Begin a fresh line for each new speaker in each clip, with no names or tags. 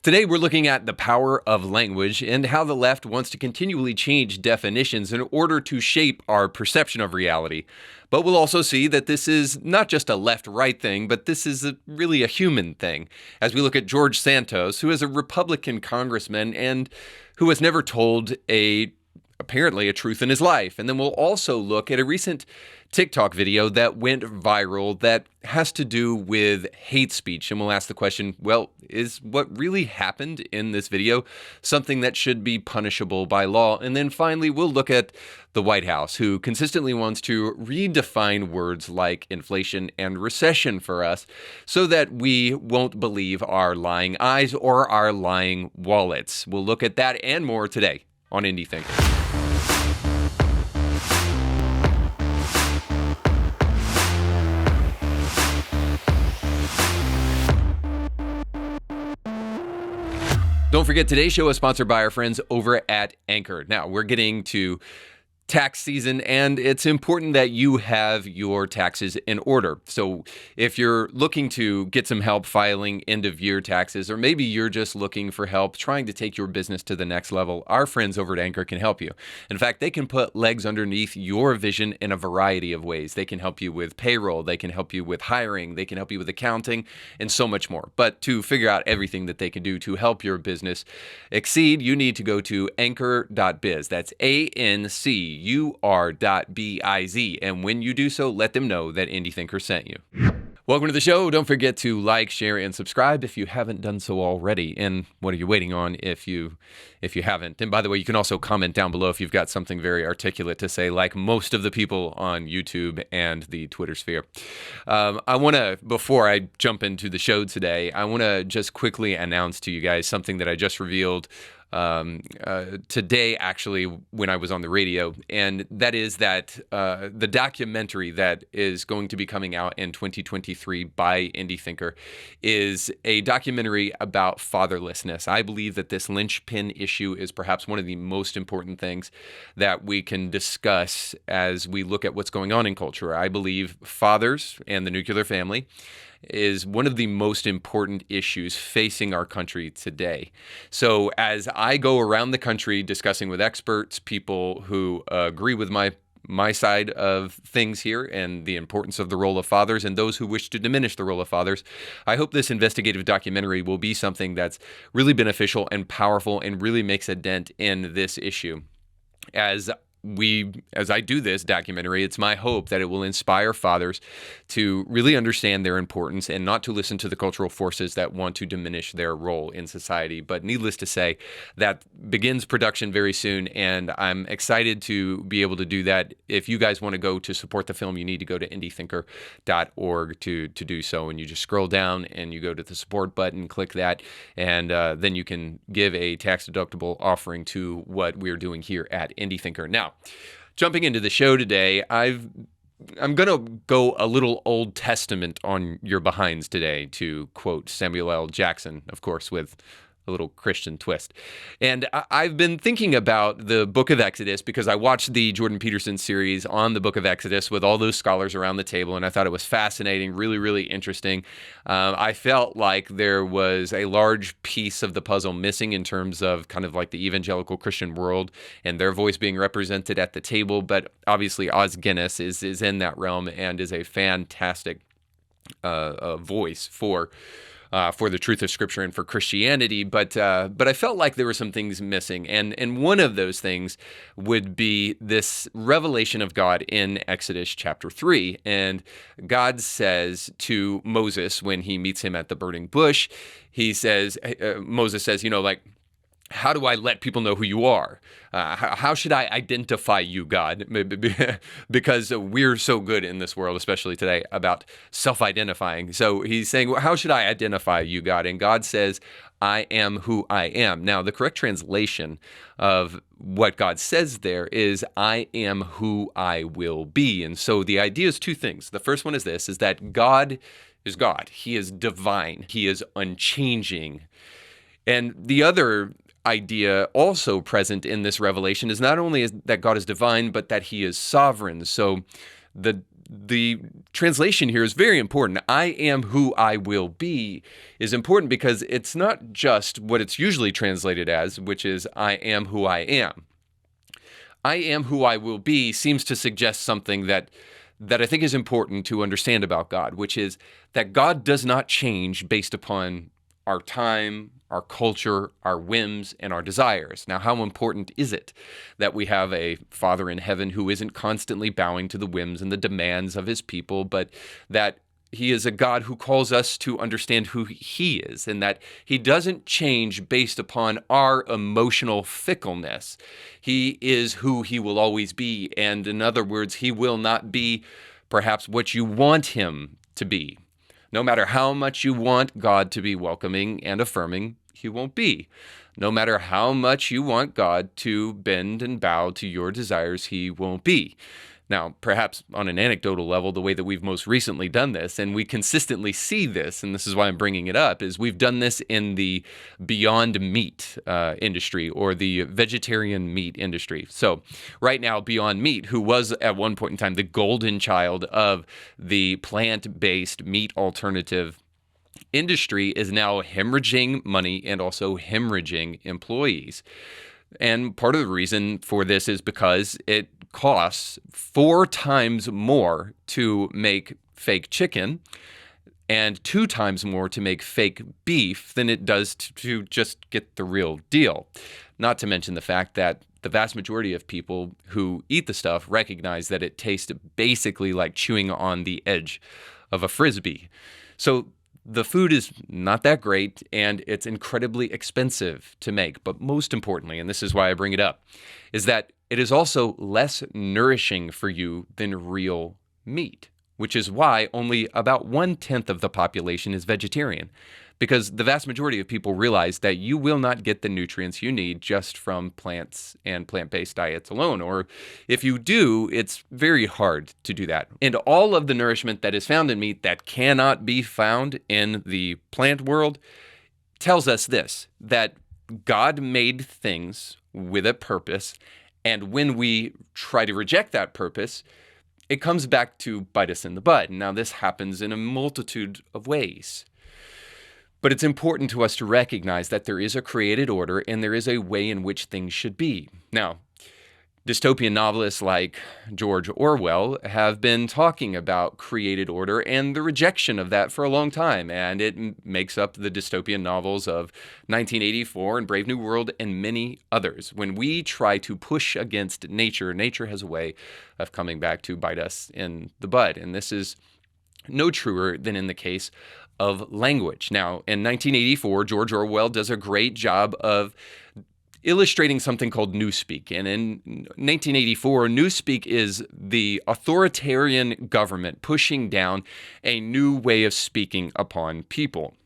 Today, we're looking at the power of language and how the left wants to continually change definitions in order to shape our perception of reality. But we'll also see that this is not just a left-right thing, but this is really a human thing. As we look at George Santos, who is a Republican congressman and who has never told apparently a truth in his life. And then we'll also look at a recent TikTok video that went viral that has to do with hate speech. And we'll ask the question, well, is what really happened in this video something that should be punishable by law? And then finally, we'll look at the White House, who consistently wants to redefine words like inflation and recession for us so that we won't believe our lying eyes or our lying wallets. We'll look at that and more today on Indie Thinker. Don't forget, today's show is sponsored by our friends over at Ancur. Now, we're getting to tax season, and it's important that you have your taxes in order. So if you're looking to get some help filing end-of-year taxes, or maybe you're just looking for help trying to take your business to the next level, our friends over at Ancur can help you. In fact, they can put legs underneath your vision in a variety of ways. They can help you with payroll, they can help you with hiring, they can help you with accounting, and so much more. But to figure out everything that they can do to help your business exceed, you need to go to Ancur.biz. That's Ancur.biz. And when you do so, let them know that Indie Thinker sent you. Welcome to the show. Don't forget to like, share, and subscribe if you haven't done so already. And what are you waiting on if you haven't? And by the way, you can also comment down below if you've got something very articulate to say, like most of the people on YouTube and the Twitter sphere. Before I jump into the show today, I want to just quickly announce to you guys something that I just revealed today, actually, when I was on the radio, and that is that the documentary that is going to be coming out in 2023 by Indie Thinker is a documentary about fatherlessness. I believe that this linchpin issue is perhaps one of the most important things that we can discuss as we look at what's going on in culture. I believe fathers and the nuclear family is one of the most important issues facing our country today. So as I go around the country discussing with experts, people who agree with my side of things here and the importance of the role of fathers, and those who wish to diminish the role of fathers, I hope this investigative documentary will be something that's really beneficial and powerful and really makes a dent in this issue. As I do this documentary, it's my hope that it will inspire fathers to really understand their importance and not to listen to the cultural forces that want to diminish their role in society. But needless to say, that begins production very soon, and I'm excited to be able to do that. If you guys want to go to support the film, you need to go to indiethinker.org to do so, and you just scroll down and you go to the support button, click that, and then you can give a tax-deductible offering to what we're doing here at Indie Thinker. Now, jumping into the show today, I'm going to go a little Old Testament on your behinds today, to quote Samuel L. Jackson, of course, with a little Christian twist. And I've been thinking about the book of Exodus because I watched the Jordan Peterson series on the book of Exodus with all those scholars around the table, and I thought it was fascinating, really, really interesting. I felt like there was a large piece of the puzzle missing in terms of kind of like the evangelical Christian world and their voice being represented at the table, but obviously Os Guinness is in that realm and is a fantastic voice for the truth of Scripture and for Christianity, but I felt like there were some things missing, and one of those things would be this revelation of God in Exodus chapter 3, and God says to Moses when he meets him at the burning bush, Moses says, how do I let people know who you are? How should I identify you, God? Because we're so good in this world, especially today, about self-identifying. So he's saying, well, how should I identify you, God? And God says, I am who I am. Now, the correct translation of what God says there is, I am who I will be. And so the idea is two things. The first one is this, is that God is God. He is divine. He is unchanging. And the other idea also present in this revelation is not only that God is divine, but that he is sovereign. So the the translation here is very important. I am who I will be is important because it's not just what it's usually translated as, which is I am who I am. I am who I will be seems to suggest something that I think is important to understand about God, which is that God does not change based upon our time, our culture, our whims, and our desires. Now, how important is it that we have a Father in heaven who isn't constantly bowing to the whims and the demands of his people, but that he is a God who calls us to understand who he is, and that he doesn't change based upon our emotional fickleness. He is who he will always be, and in other words, he will not be perhaps what you want him to be. No matter how much you want God to be welcoming and affirming, he won't be. No matter how much you want God to bend and bow to your desires, he won't be. Now, perhaps on an anecdotal level, the way that we've most recently done this, and we consistently see this, and this is why I'm bringing it up, is we've done this in the Beyond Meat industry or the vegetarian meat industry. So right now, Beyond Meat, who was at one point in time the golden child of the plant-based meat alternative industry, is now hemorrhaging money and also hemorrhaging employees. And part of the reason for this is because it costs 4 times more to make fake chicken and 2 times more to make fake beef than it does to just get the real deal. Not to mention the fact that the vast majority of people who eat the stuff recognize that it tastes basically like chewing on the edge of a Frisbee. So the food is not that great, and it's incredibly expensive to make. But most importantly, and this is why I bring it up, is that it is also less nourishing for you than real meat, which is why only about 1/10 of the population is vegetarian. Because the vast majority of people realize that you will not get the nutrients you need just from plants and plant-based diets alone. Or if you do, it's very hard to do that. And all of the nourishment that is found in meat that cannot be found in the plant world tells us this, that God made things with a purpose. And when we try to reject that purpose, it comes back to bite us in the butt. Now, this happens in a multitude of ways. But it's important to us to recognize that there is a created order and there is a way in which things should be. Now, dystopian novelists like George Orwell have been talking about created order and the rejection of that for a long time, and it makes up the dystopian novels of 1984 and Brave New World and many others. When we try to push against nature, nature has a way of coming back to bite us in the butt, and this is no truer than in the case of language. Now, in 1984, George Orwell does a great job of illustrating something called newspeak. And in 1984, newspeak is the authoritarian government pushing down a new way of speaking upon people.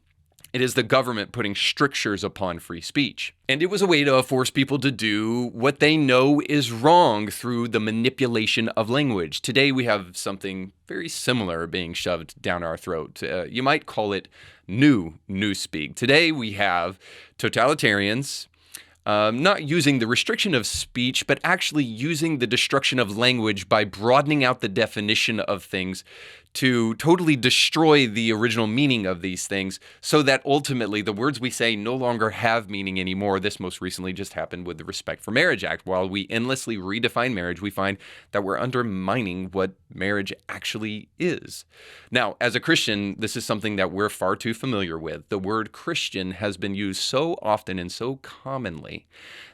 It is the government putting strictures upon free speech. And it was a way to force people to do what they know is wrong through the manipulation of language. Today, we have something very similar being shoved down our throat. You might call it newspeak. Today, we have totalitarians not using the restriction of speech, but actually using the destruction of language by broadening out the definition of things to totally destroy the original meaning of these things so that ultimately the words we say no longer have meaning anymore. This most recently just happened with the Respect for Marriage Act. While we endlessly redefine marriage, we find that we're undermining what marriage actually is. Now, as a Christian, this is something that we're far too familiar with. The word Christian has been used so often and so commonly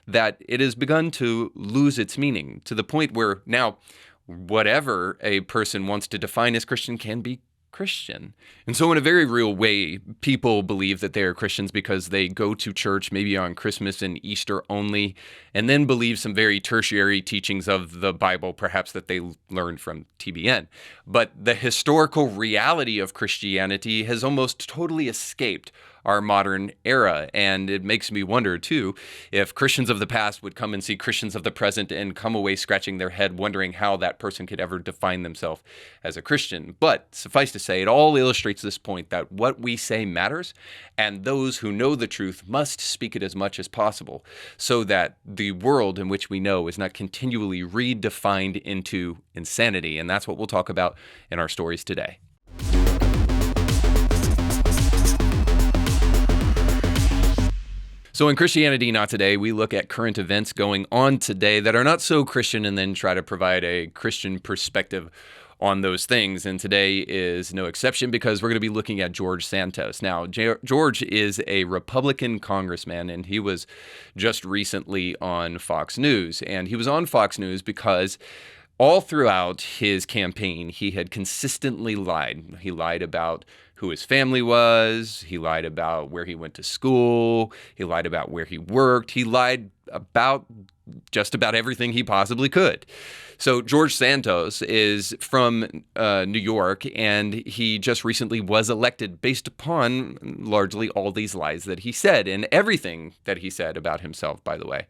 that it has begun to lose its meaning to the point where now whatever a person wants to define as Christian can be Christian. And so in a very real way, people believe that they are Christians because they go to church maybe on Christmas and Easter only, and then believe some very tertiary teachings of the Bible, perhaps that they learned from TBN. But the historical reality of Christianity has almost totally escaped our modern era. And it makes me wonder, too, if Christians of the past would come and see Christians of the present and come away scratching their head, wondering how that person could ever define themselves as a Christian. But suffice to say, it all illustrates this point that what we say matters, and those who know the truth must speak it as much as possible, so that the world in which we know is not continually redefined into insanity. And that's what we'll talk about in our stories today. So in Christianity Not Today, we look at current events going on today that are not so Christian and then try to provide a Christian perspective on those things. And today is no exception, because we're going to be looking at George Santos. Now, George is a Republican congressman, and he was just recently on Fox News. And he was on Fox News because all throughout his campaign, he had consistently lied. He lied about who his family was. He lied about where he went to school. He lied about where he worked. He lied about just about everything he possibly could. So George Santos is from New York, and he just recently was elected based upon largely all these lies that he said, and everything that he said about himself, by the way.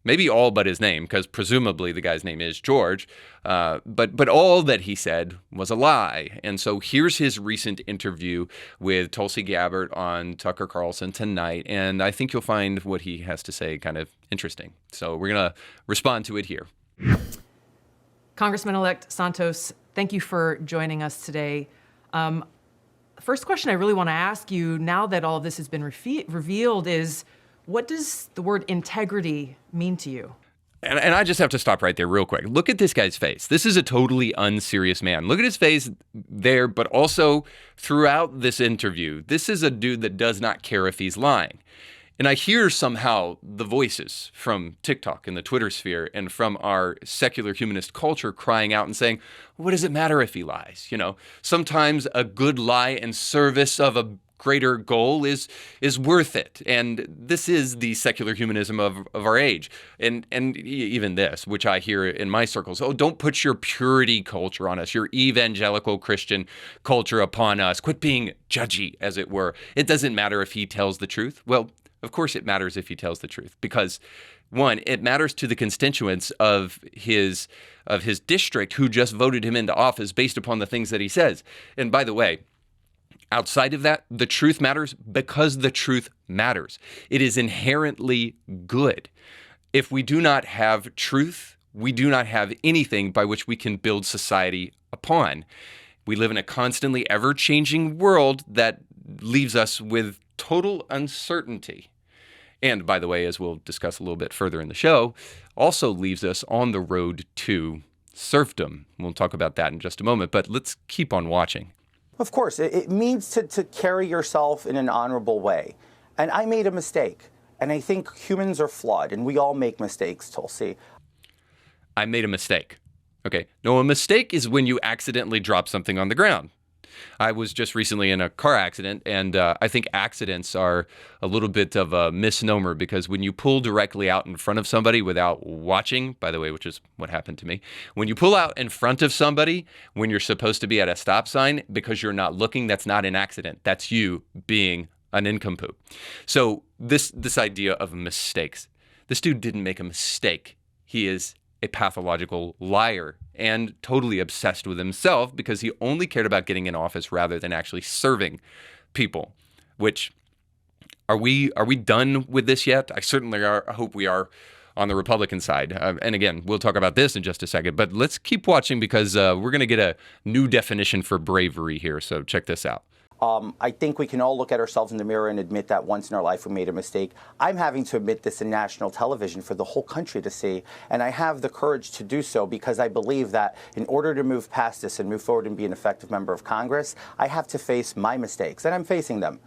Maybe all but his name, because presumably the guy's name is George, but all that he said was a lie. And so here's his recent interview with Tulsi Gabbard on Tucker Carlson tonight, and I think you'll find what he has to say kind of interesting. So we're going to respond to it here.
Congressman-elect Santos, thank you for joining us today. First question I really want to ask you, now that all of this has been revealed, is what does the word integrity mean to you?
And I just have to stop right there real quick. Look at this guy's face. This is a totally unserious man. Look at his face there, but also throughout this interview. This is a dude that does not care if he's lying. And I hear somehow the voices from TikTok and the Twitter sphere and from our secular humanist culture crying out and saying, what does it matter if he lies? You know, sometimes a good lie in service of a greater goal is worth it. And this is the secular humanism of our age. And even this, which I hear in my circles, oh, don't put your purity culture on us, your evangelical Christian culture upon us. Quit being judgy, as it were. It doesn't matter if he tells the truth. Well, of course it matters if he tells the truth, because one, it matters to the constituents of his district who just voted him into office based upon the things that he says. And by the way, outside of that, the truth matters because the truth matters. It is inherently good. If we do not have truth, we do not have anything by which we can build society upon. We live in a constantly ever-changing world that leaves us with total uncertainty. And by the way, as we'll discuss a little bit further in the show, also leaves us on the road to serfdom. We'll talk about that in just a moment, but let's keep on watching.
Of course, it means to carry yourself in an honorable way. And I made a mistake. And I think humans are flawed, and we all make mistakes, Tulsi.
I made a mistake. Okay. No, a mistake is when you accidentally drop something on the ground. I was just recently in a car accident, and I think accidents are a little bit of a misnomer, because when you pull directly out in front of somebody without watching, by the way, which is what happened to me, when you pull out in front of somebody when you're supposed to be at a stop sign because you're not looking, that's not an accident. That's you being an nincompoop. So this idea of mistakes, this dude didn't make a mistake. He is a pathological liar and totally obsessed with himself because he only cared about getting in office rather than actually serving people. Which, are we done with this yet? I certainly are. I hope we are on the Republican side. And again, we'll talk about this in just a second, but let's keep watching because we're going to get a new definition for bravery here. So check this out.
I think we can all look at ourselves in the mirror and admit that once in our life we made a mistake. I'm having to admit this in national television for the whole country to see, and I have the courage to do so because I believe that in order to move past this and move forward and be an effective member of Congress, I have to face my mistakes, and I'm facing them.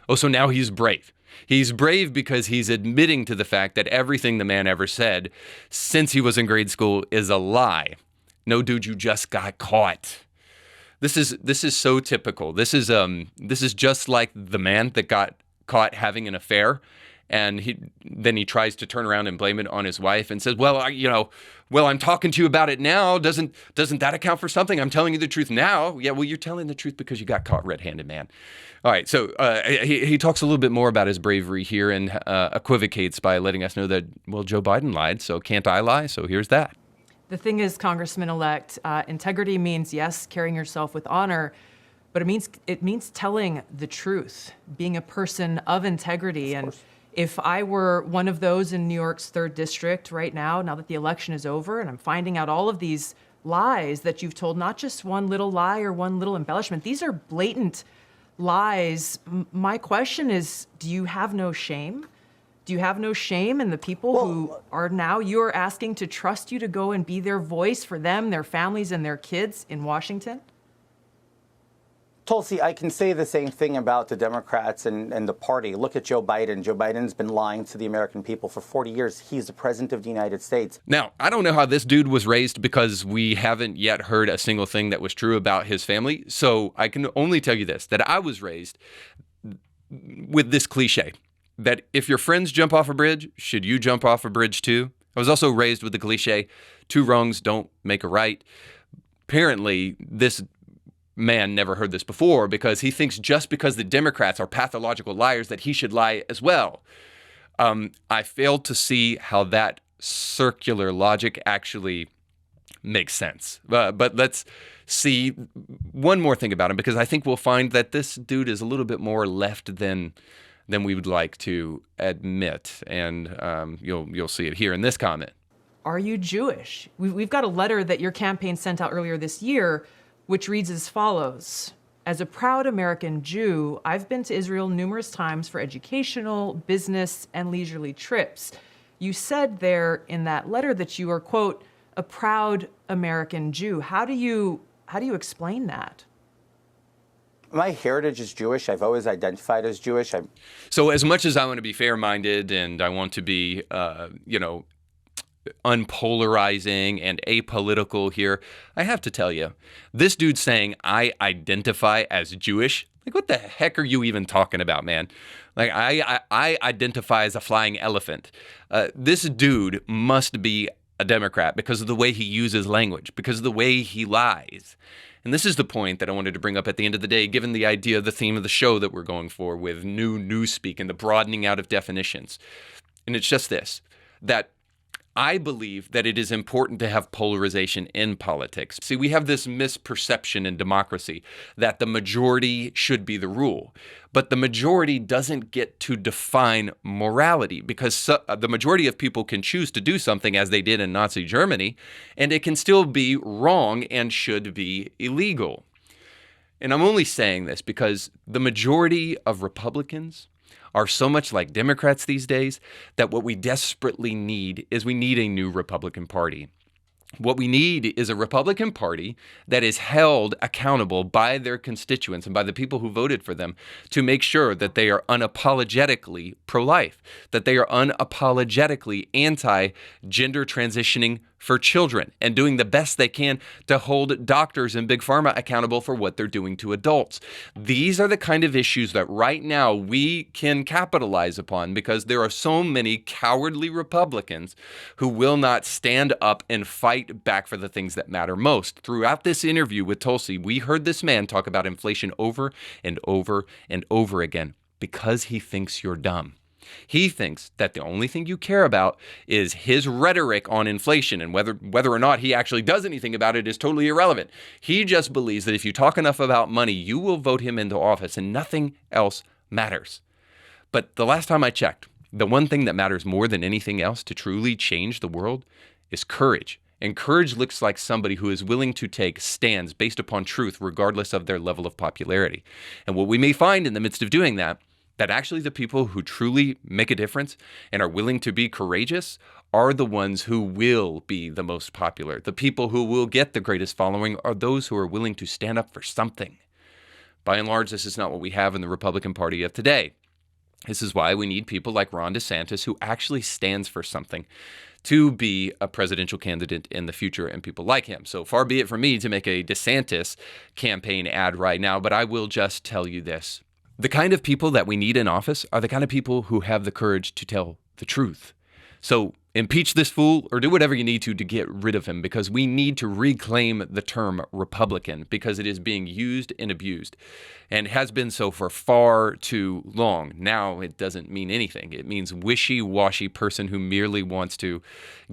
Oh, so now he's brave. He's brave because he's admitting to the fact that everything the man ever said since he was in grade school is a lie. No, dude, you just got caught. This is so typical. This is just like the man that got caught having an affair And then he tries to turn around and blame it on his wife and says, well, I'm talking to you about it now. Doesn't that account for something? I'm telling you the truth now. Yeah, well, you're telling the truth because you got caught red-handed, man. All right, so he talks a little bit more about his bravery here and equivocates by letting us know that, well, Joe Biden lied, so can't I lie? So here's that.
The thing is, Congressman-elect, integrity means, yes, carrying yourself with honor, but it means telling the truth, being a person of integrity. And if I were one of those in New York's 3rd District right now that the election is over, and I'm finding out all of these lies that you've told, not just one little lie or one little embellishment, these are blatant lies. My question is, do you have no shame? Do you have no shame in the people who are now you're asking to trust you to go and be their voice for them, their families, and their kids in Washington?
Tulsi, I can say the same thing about the Democrats and the party. Look at Joe Biden. Joe Biden's been lying to the American people for 40 years. He's the president of the United States.
Now, I don't know how this dude was raised because we haven't yet heard a single thing that was true about his family. So I can only tell you this, that I was raised with this cliche, that if your friends jump off a bridge, should you jump off a bridge too? I was also raised with the cliche, 2 wrongs don't make a right. Apparently, this man never heard this before because he thinks just because the Democrats are pathological liars that he should lie as well. I failed to see how that circular logic actually makes sense. But let's see one more thing about him, because I think we'll find that this dude is a little bit more left than we would like to admit. And you'll see it here in this comment.
Are you Jewish? We've got a letter that your campaign sent out earlier this year, which reads as follows. As a proud American Jew, I've been to Israel numerous times for educational, business, and leisurely trips. You said there in that letter that you are, quote, a proud American Jew. How do you explain that?
My heritage is Jewish. I've always identified as Jewish.
So as much as I want to be fair-minded and I want to be, unpolarizing and apolitical here, I have to tell you, this dude saying I identify as Jewish, like what the heck are you even talking about, man? Like I identify as a flying elephant. This dude must be a Democrat because of the way he uses language, because of the way he lies. And this is the point that I wanted to bring up at the end of the day, given the idea, the theme of the show that we're going for with new newspeak and the broadening out of definitions. And it's just this, that I believe that it is important to have polarization in politics. See, we have this misperception in democracy that the majority should be the rule, but the majority doesn't get to define morality because the majority of people can choose to do something as they did in Nazi Germany, and it can still be wrong and should be illegal. And I'm only saying this because the majority of Republicans are so much like Democrats these days that what we desperately need is we need a new Republican Party. What we need is a Republican Party that is held accountable by their constituents and by the people who voted for them to make sure that they are unapologetically pro-life, that they are unapologetically anti-gender transitioning for children, and doing the best they can to hold doctors and Big Pharma accountable for what they're doing to adults. These are the kind of issues that right now we can capitalize upon because there are so many cowardly Republicans who will not stand up and fight back for the things that matter most. Throughout this interview with Tulsi, we heard this man talk about inflation over and over and over again because he thinks you're dumb. He thinks that the only thing you care about is his rhetoric on inflation, and whether or not he actually does anything about it is totally irrelevant. He just believes that if you talk enough about money, you will vote him into office and nothing else matters. But the last time I checked, the one thing that matters more than anything else to truly change the world is courage. And courage looks like somebody who is willing to take stands based upon truth regardless of their level of popularity. And what we may find in the midst of doing that actually the people who truly make a difference and are willing to be courageous are the ones who will be the most popular. The people who will get the greatest following are those who are willing to stand up for something. By and large, this is not what we have in the Republican Party of today. This is why we need people like Ron DeSantis who actually stands for something to be a presidential candidate in the future, and people like him. So far be it from me to make a DeSantis campaign ad right now, but I will just tell you this. The kind of people that we need in office are the kind of people who have the courage to tell the truth. So impeach this fool or do whatever you need to get rid of him, because we need to reclaim the term Republican, because it is being used and abused and has been so for far too long. Now it doesn't mean anything. It means wishy-washy person who merely wants to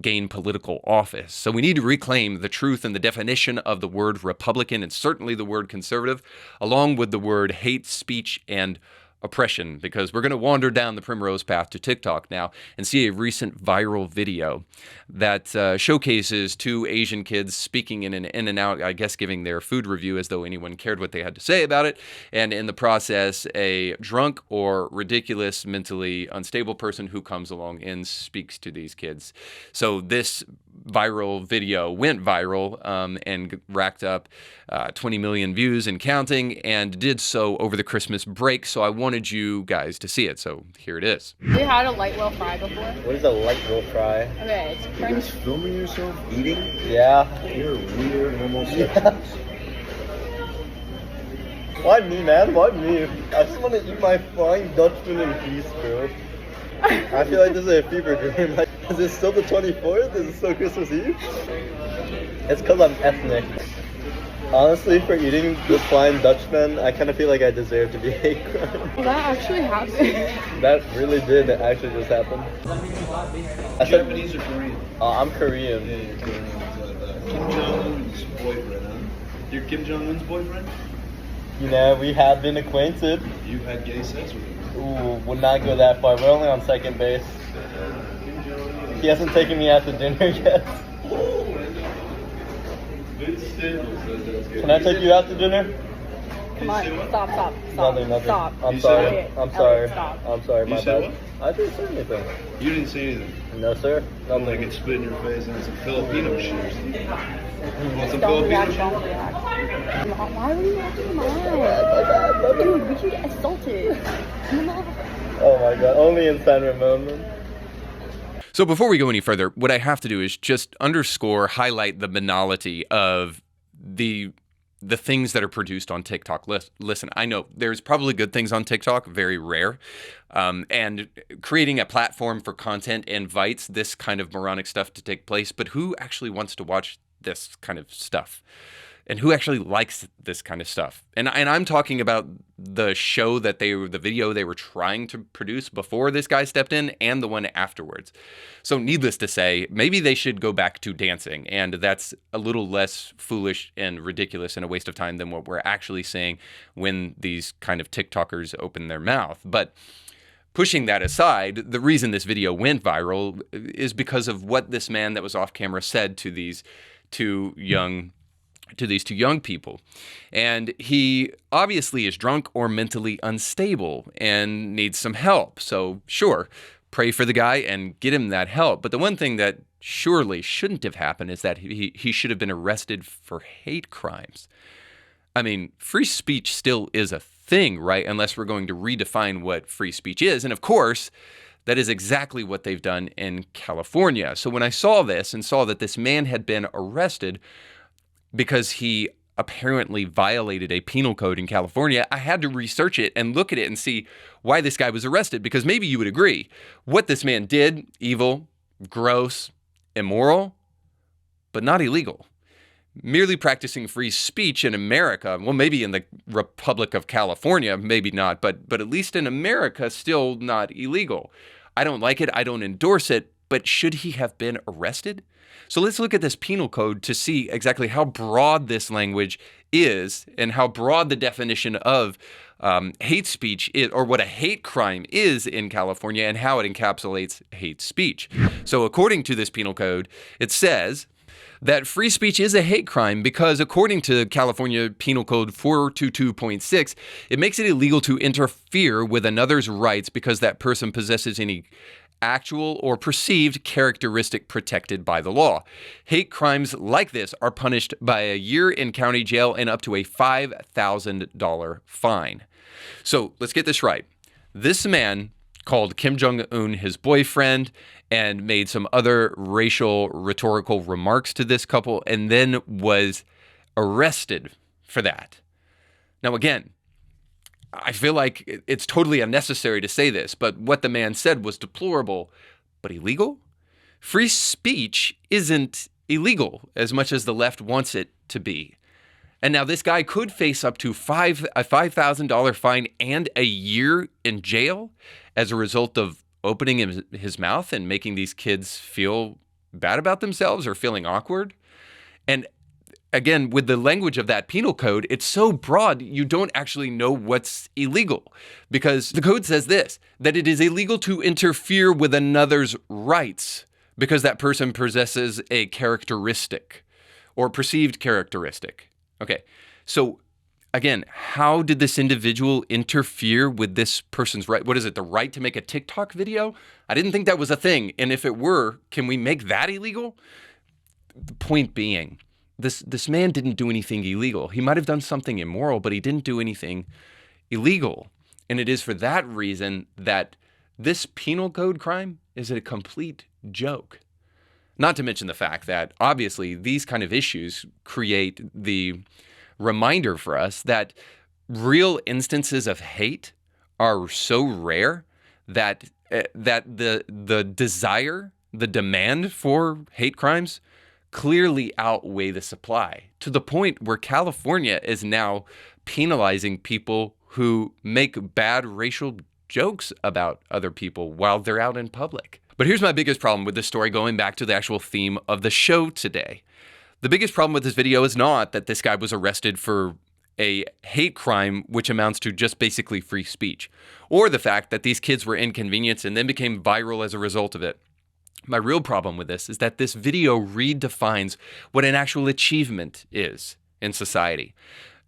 gain political office. So we need to reclaim the truth and the definition of the word Republican, and certainly the word conservative, along with the word hate speech and oppression, because we're going to wander down the primrose path to TikTok now and see a recent viral video that showcases two Asian kids speaking in and out, I guess giving their food review as though anyone cared what they had to say about it, and in the process, a drunk or ridiculous, mentally unstable person who comes along and speaks to these kids. So this viral video went viral and racked up 20 million views and counting, and did so over the Christmas break. So I wanted you guys to see it. So here it is.
Have you had a light wheel fry before?
What is a light wheel fry?
Okay, it's
You're just filming yourself eating?
Yeah.
You're a weird homosexual.
Yeah. Why me, man? Why me? I just want to eat my flying Dutchman in peace, bro. I feel like this is a fever dream. Like, is it still the 24th? Is it still Christmas Eve? It's because I'm ethnic. Honestly, for eating this flying Dutchman, I kind of feel like I deserve to be hate crime.
Well, that actually happened.
That really did actually just happen.
Japanese or Korean?
I'm Korean.
Yeah, you're Korean. Kim Jong-un's boyfriend, huh? You're Kim Jong-un's boyfriend?
You know, we have been acquainted.
You've had gay sex with him.
Ooh, would not go that far. We're only on second base.
Kim Jong-un.
He hasn't taken me out to dinner yet.
Vince Staples says that's good.
Can I take you out to dinner?
Come on, stop.
Nothing.
Stop.
I'm
You
sorry.
said
I'm sorry.
Stop.
I'm sorry,
You
my
said
bad. I didn't say anything.
You didn't say anything.
No, sir.
Like
Nothing.
it spit in your face and it's some Filipino shit or something. You want some
Don't
Filipino
react,
shit?
don't react. Why were you acting mad? Dude, we should get assaulted.
Oh my god. Only in San Ramon.
So before we go any further, what I have to do is just highlight the banality of the things that are produced on TikTok. Listen, I know there's probably good things on TikTok, very rare. And creating a platform for content invites this kind of moronic stuff to take place. But who actually wants to watch this kind of stuff? And who actually likes this kind of stuff? And I'm talking about the show that the video they were trying to produce before this guy stepped in, and the one afterwards. So needless to say, maybe they should go back to dancing, and that's a little less foolish and ridiculous and a waste of time than what we're actually saying when these kind of TikTokers open their mouth. But pushing that aside, the reason this video went viral is because of what this man that was off camera said to these two young people. And he obviously is drunk or mentally unstable and needs some help. So sure, pray for the guy and get him that help. But the one thing that surely shouldn't have happened is that he should have been arrested for hate crimes. I mean, free speech still is a thing, right? Unless we're going to redefine what free speech is. And of course, that is exactly what they've done in California. So when I saw this and saw that this man had been arrested because he apparently violated a penal code in California, I had to research it and look at it and see why this guy was arrested, because maybe you would agree. What this man did, evil, gross, immoral, but not illegal. Merely practicing free speech in America, well, maybe in the Republic of California, maybe not, but at least in America, still not illegal. I don't like it, I don't endorse it, but should he have been arrested? So let's look at this penal code to see exactly how broad this language is and how broad the definition of hate speech is, or what a hate crime is in California, and how it encapsulates hate speech. So according to this penal code, it says that free speech is a hate crime because, according to California Penal Code 422.6, it makes it illegal to interfere with another's rights because that person possesses any actual or perceived characteristic protected by the law. Hate crimes like this are punished by a year in county jail and up to a $5,000 fine. So let's get this right. This man called Kim Jong-un his boyfriend and made some other racial rhetorical remarks to this couple, and then was arrested for that. Now again, I feel like it's totally unnecessary to say this, but what the man said was deplorable, but illegal? Free speech isn't illegal as much as the left wants it to be. And now this guy could face up to a $5,000 fine and a year in jail as a result of opening his mouth and making these kids feel bad about themselves or feeling awkward. And again, with the language of that penal code, it's so broad, you don't actually know what's illegal, because the code says this, that it is illegal to interfere with another's rights because that person possesses a characteristic or perceived characteristic. Okay, so again, how did this individual interfere with this person's right? What is it, the right to make a TikTok video? I didn't think that was a thing. And if it were, can we make that illegal? The point being, this man didn't do anything illegal. He might have done something immoral, but he didn't do anything illegal. And it is for that reason that this penal code crime is a complete joke. Not to mention the fact that obviously these kind of issues create the reminder for us that real instances of hate are so rare that the desire, the demand for hate crimes clearly outweigh the supply, to the point where California is now penalizing people who make bad racial jokes about other people while they're out in public. But here's my biggest problem with this story, going back to the actual theme of the show today. The biggest problem with this video is not that this guy was arrested for a hate crime, which amounts to just basically free speech, or the fact that these kids were inconvenienced and then became viral as a result of it. My real problem with this is that this video redefines what an actual achievement is in society.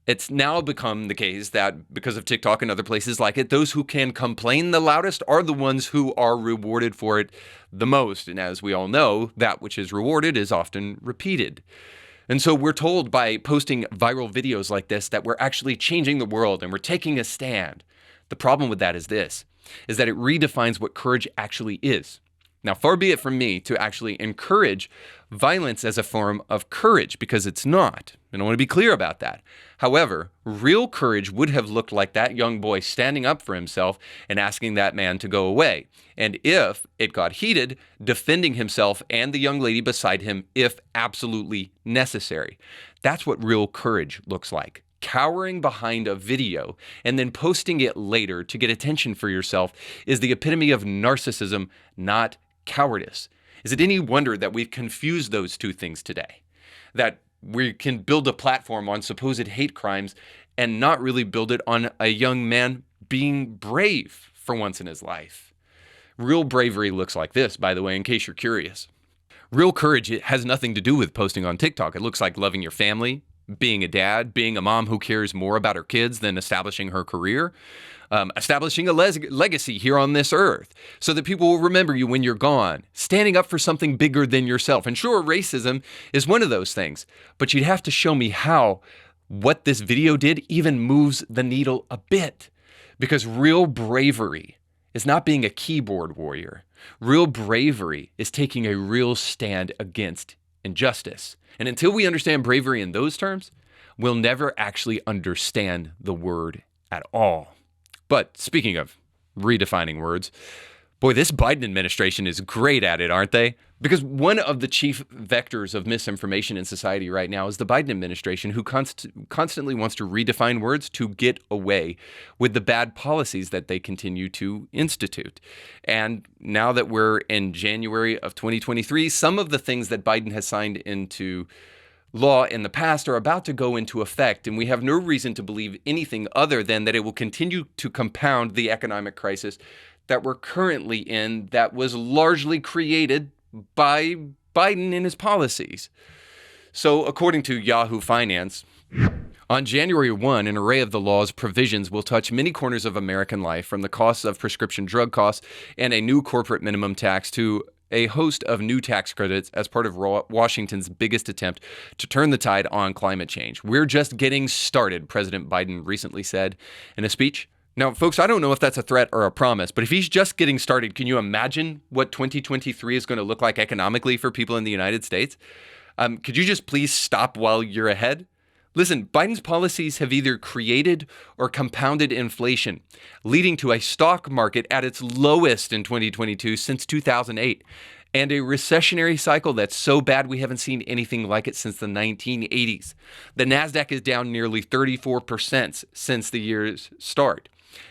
It's now become the case that because of TikTok and other places like it, those who can complain the loudest are the ones who are rewarded for it the most. And as we all know, that which is rewarded is often repeated. And so we're told by posting viral videos like this that we're actually changing the world and we're taking a stand. The problem with that is this, is that it redefines what courage actually is. Now, far be it from me to actually encourage violence as a form of courage, because it's not. And I want to be clear about that. However, real courage would have looked like that young boy standing up for himself and asking that man to go away. And if it got heated, defending himself and the young lady beside him if absolutely necessary. That's what real courage looks like. Cowering behind a video and then posting it later to get attention for yourself is the epitome of narcissism, not cowardice. Is it any wonder that we've confused those two things today? That we can build a platform on supposed hate crimes and not really build it on a young man being brave for once in his life. Real bravery looks like this, by the way, in case you're curious. Real courage, it has nothing to do with posting on TikTok. It looks like loving your family, being a dad, being a mom who cares more about her kids than establishing her career, establishing a legacy here on this earth so that people will remember you when you're gone, standing up for something bigger than yourself. And sure, racism is one of those things, but you'd have to show me how what this video did even moves the needle a bit, because real bravery is not being a keyboard warrior. Real bravery is taking a real stand against injustice. And until we understand bravery in those terms, we'll never actually understand the word at all. But speaking of redefining words, boy, this Biden administration is great at it, aren't they? Because one of the chief vectors of misinformation in society right now is the Biden administration, who constantly wants to redefine words to get away with the bad policies that they continue to institute. And now that we're in January of 2023, some of the things that Biden has signed into law in the past are about to go into effect, and we have no reason to believe anything other than that it will continue to compound the economic crisis that we're currently in, that was largely created by Biden and his policies. So according to Yahoo Finance, on January 1, an array of the law's provisions will touch many corners of American life, from the costs of prescription drug costs and a new corporate minimum tax to a host of new tax credits as part of Washington's biggest attempt to turn the tide on climate change. We're just getting started, President Biden recently said in a speech. Now, folks, I don't know if that's a threat or a promise, but if he's just getting started, can you imagine what 2023 is going to look like economically for people in the United States? Could you just please stop while you're ahead? Listen, Biden's policies have either created or compounded inflation, leading to a stock market at its lowest in 2022 since 2008, and a recessionary cycle that's so bad we haven't seen anything like it since the 1980s. The Nasdaq is down nearly 34% since the year's start,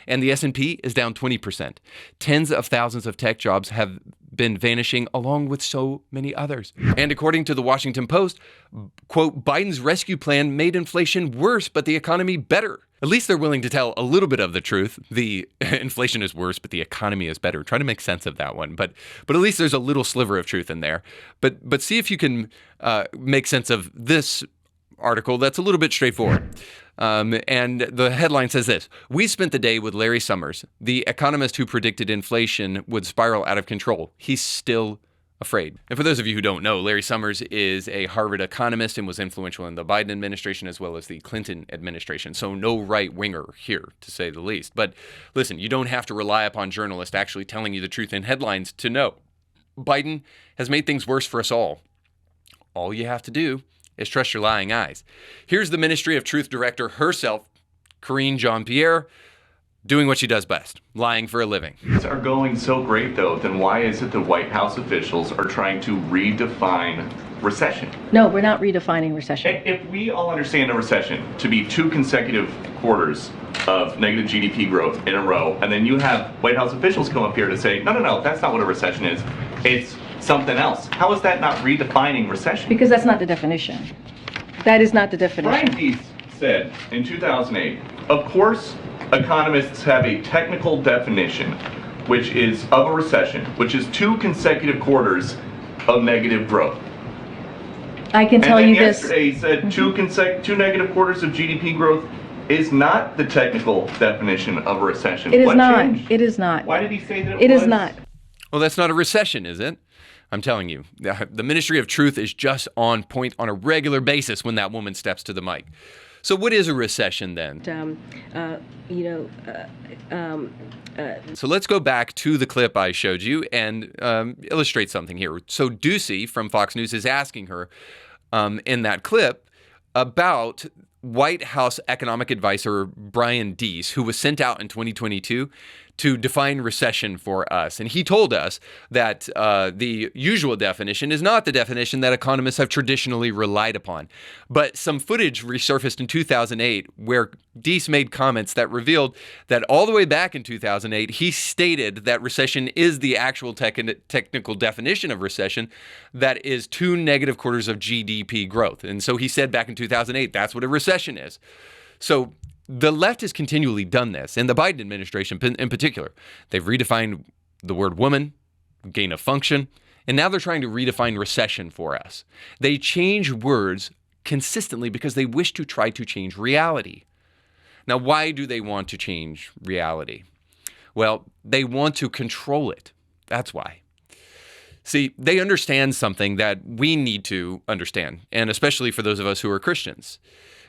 and the S&P is down 20%. Tens of thousands of tech jobs have been vanishing along with so many others. And according to the Washington Post, quote, Biden's rescue plan made inflation worse, but the economy better. At least they're willing to tell a little bit of the truth. The inflation is worse, but the economy is better. Try to make sense of that one. But at least there's a little sliver of truth in there. But see if you can make sense of this article that's a little bit straightforward. And the headline says this: we spent the day with Larry Summers, the economist who predicted inflation would spiral out of control. He's still afraid. And for those of you who don't know, Larry Summers is a Harvard economist and was influential in the Biden administration as well as the Clinton administration. So no right-winger here, to say the least. But listen, you don't have to rely upon journalists actually telling you the truth in headlines to know. Biden has made things worse for us all. All you have to do is trust your lying eyes. Here's the Ministry of Truth director herself, Karine Jean-Pierre, doing what she does best, lying for a living.
Things are going so great, though, then why is it the White House officials are trying to redefine recession?
No, we're not redefining recession.
If we all understand a recession to be 2 consecutive quarters of negative GDP growth in a row, and then you have White House officials come up here to say, no, that's not what a recession is. It's something else. How is that not redefining recession?
Because that's not the definition. That is not the definition.
Brian Deese said in 2008, of course, economists have a technical definition, which is of a recession, which is 2 consecutive quarters of negative growth.
I can tell you this.
Yesterday he said 2 negative quarters of GDP growth is not the technical definition of a recession.
It is
What
not.
changed?
It is not.
Why did he say that
It
was?
is not.
Well, that's not a recession, is it? I'm telling you, the Ministry of Truth is just on point on a regular basis when that woman steps to the mic. So what is a recession then? So let's go back to the clip I showed you and illustrate something here. So Ducey from Fox News is asking her in that clip about White House economic advisor Brian Deese, who was sent out in 2022 to define recession for us. And he told us that the usual definition is not the definition that economists have traditionally relied upon. But some footage resurfaced in 2008 where Deese made comments that revealed that all the way back in 2008, he stated that recession is the actual technical definition of recession, that is 2 negative quarters of GDP growth. And so he said back in 2008, that's what a recession is. So the left has continually done this, and the Biden administration in particular. They've redefined the word woman, gain of function, and now they're trying to redefine recession for us. They change words consistently because they wish to try to change reality. Now, why do they want to change reality? Well, they want to control it. That's why. See, they understand something that we need to understand, and especially for those of us who are Christians.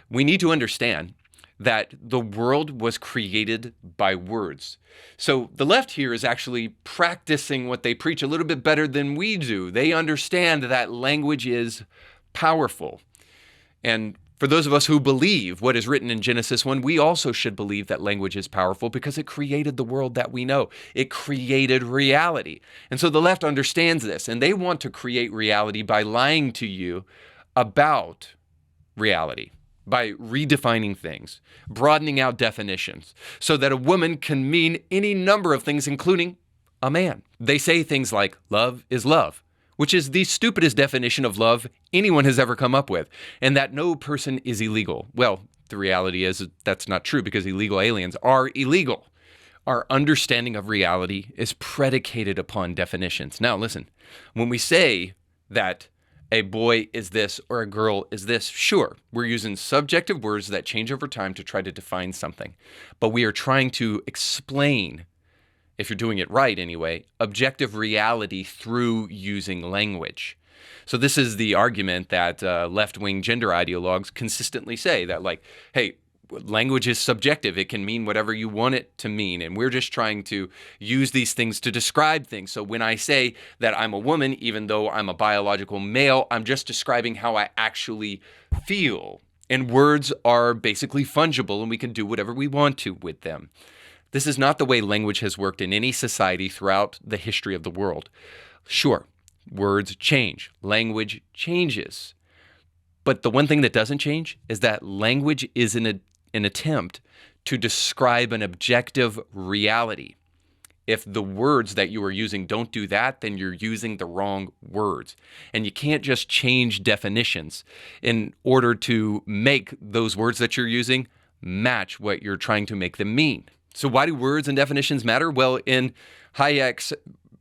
We need to understand that the world was created by words. So the left here is actually practicing what they preach a little bit better than we do. They understand that language is powerful. And for those of us who believe what is written in Genesis 1, we also should believe that language is powerful because it created the world that we know. It created reality. And so the left understands this, and they want to create reality by lying to you about reality, by redefining things, broadening out definitions, so that a woman can mean any number of things, including a man. They say things like love is love, which is the stupidest definition of love anyone has ever come up with, and that no person is illegal. Well, the reality is that's not true because illegal aliens are illegal. Our understanding of reality is predicated upon definitions. Now, listen, when we say that a boy is this or a girl is this, sure, we're using subjective words that change over time to try to define something. But we are trying to explain, if you're doing it right anyway, objective reality through using language. So this is the argument that left-wing gender ideologues consistently say, that like, hey, language is subjective. It can mean whatever you want it to mean. And we're just trying to use these things to describe things. So when I say that I'm a woman, even though I'm a biological male, I'm just describing how I actually feel. And words are basically fungible, and we can do whatever we want to with them. This is not the way language has worked in any society throughout the history of the world. Sure, words change, language changes. But the one thing that doesn't change is that language is an attempt to describe an objective reality. If the words that you are using don't do that, then you're using the wrong words. And you can't just change definitions in order to make those words that you're using match what you're trying to make them mean. So why do words and definitions matter? Well, in Hayek's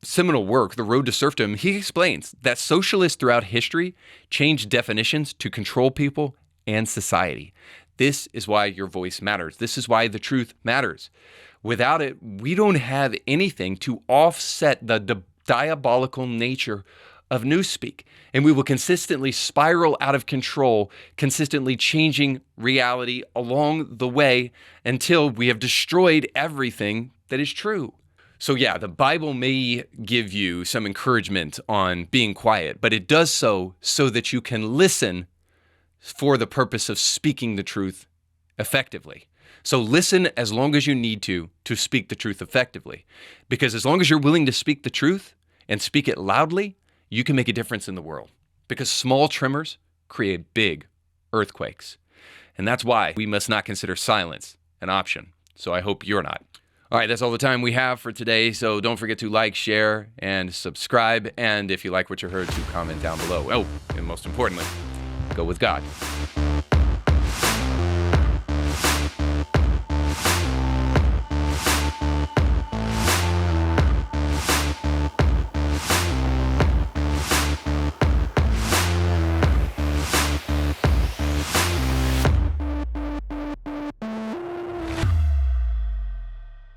seminal work, The Road to Serfdom, he explains that socialists throughout history changed definitions to control people and society. This is why your voice matters. This is why the truth matters. Without it, we don't have anything to offset the diabolical nature of newspeak. And we will consistently spiral out of control, consistently changing reality along the way until we have destroyed everything that is true. So yeah, the Bible may give you some encouragement on being quiet, but it does so that you can listen for the purpose of speaking the truth effectively. So listen as long as you need to speak the truth effectively. Because as long as you're willing to speak the truth and speak it loudly, you can make a difference in the world. Because small tremors create big earthquakes. And that's why we must not consider silence an option. So I hope you're not. All right, that's all the time we have for today. So don't forget to like, share, and subscribe. And if you like what you heard, to comment down below. Oh, and most importantly, go with God.